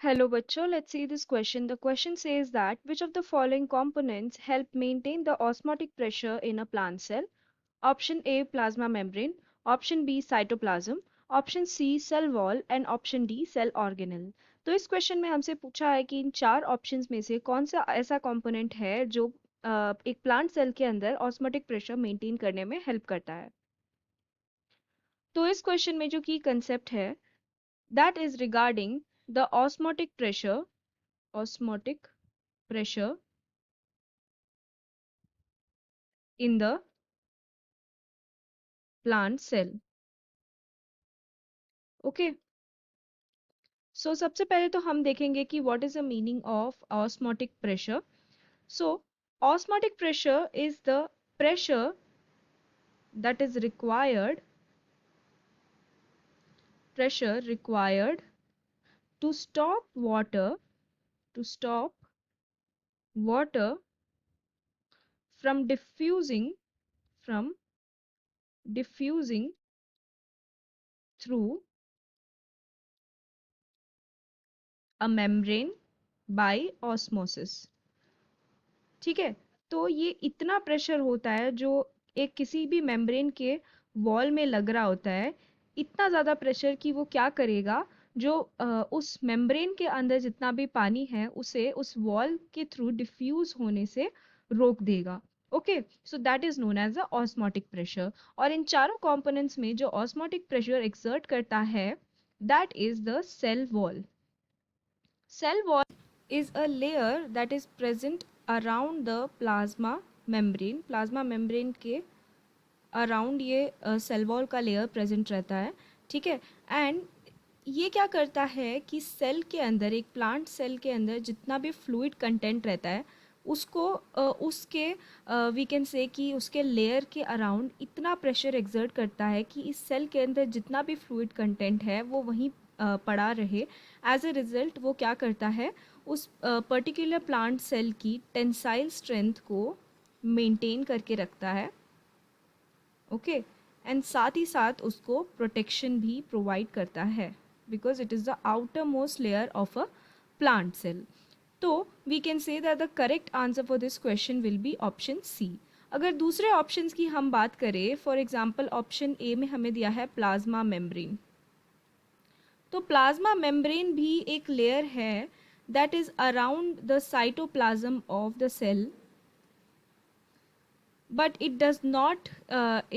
Hello, bachcho. Let's see this question. The question says that which of the following components help maintain the osmotic pressure in a plant cell? Option A, plasma membrane. Option B, cytoplasm. Option C, cell wall. And option D, cell organelle. तो इस question में हमसे पूछा है कि इन चार options में से कौन सा ऐसा कंपोनेंट है जो एक प्लांट सेल के अंदर ऑस्मोटिक प्रेशर मेंटेन करने में हेल्प करता है। तो इस क्वेश्चन में जो की कंसेप्ट है that is regarding the osmotic pressure in the plant cell. Okay, so सबसे पहले तो हम देखेंगे कि what is the meaning of osmotic pressure. So osmotic pressure is the pressure that is required to stop water from from diffusing through a membrane by osmosis। ठीक है, तो ये इतना प्रेशर होता है जो एक किसी भी मेम्ब्रेन के वॉल में लग रहा होता है, इतना ज़्यादा प्रेशर कि वो क्या करेगा, जो उस मेम्ब्रेन के अंदर जितना भी पानी है उसे उस वॉल के थ्रू डिफ्यूज होने से रोक देगा। Okay, so that is known as the osmotic pressure. और इन चारों कंपोनेंट्स में जो ऑस्मोटिक प्रेशर एक्सर्ट करता है that is the cell wall. Cell wall is a layer that is present around the plasma membrane। Plasma membrane के around ये cell wall का लेयर प्रेजेंट रहता है। ठीक है, एंड ये क्या करता है कि सेल के अंदर, एक प्लांट सेल के अंदर जितना भी फ्लूइड कंटेंट रहता है उसको उसके वी कैन से कि उसके लेयर के अराउंड इतना प्रेशर एक्सर्ट करता है कि इस सेल के अंदर जितना भी फ्लूइड कंटेंट है वो वहीं पड़ा रहे। एज अ रिजल्ट वो क्या करता है, उस पर्टिकुलर प्लांट सेल की टेंसाइल स्ट्रेंथ को मेंटेन करके रखता है। ओके, एंड साथ ही साथ उसको प्रोटेक्शन भी प्रोवाइड करता है because it is the outermost layer of a plant cell. तो we can say that the correct answer for this question will be option C. अगर दूसरे ऑप्शंस की हम बात करें, फॉर एग्जांपल ऑप्शन ए में हमें दिया है प्लाज्मा मेम्ब्रेन। तो प्लाज्मा मेम्ब्रेन भी एक लेयर है that is around the cytoplasm of the cell, but it does not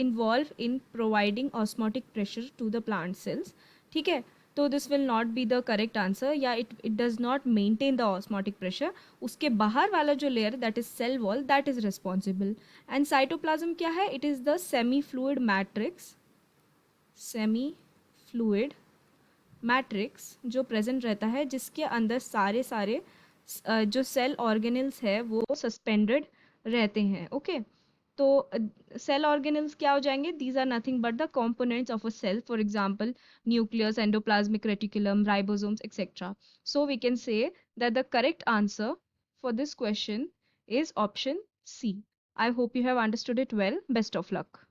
involve in providing osmotic pressure to the plant cells। ठीक है, तो this will not be the correct answer, या it does not maintain the osmotic pressure. उसके बाहर वाला जो layer that is cell wall that is responsible. And cytoplasm क्या है, it is the semi fluid matrix, semi fluid matrix जो present रहता है जिसके अंदर सारे सारे जो सेल ऑर्गेनल्स है वो सस्पेंडेड रहते हैं। ओके, तो सेल ऑर्गेनल्स क्या हो जाएंगे, these are nothing but the components of a cell, for example nucleus, endoplasmic reticulum, ribosomes etcetera. So we can say that the correct answer for this question is option C. I hope you have understood it well. Best of luck.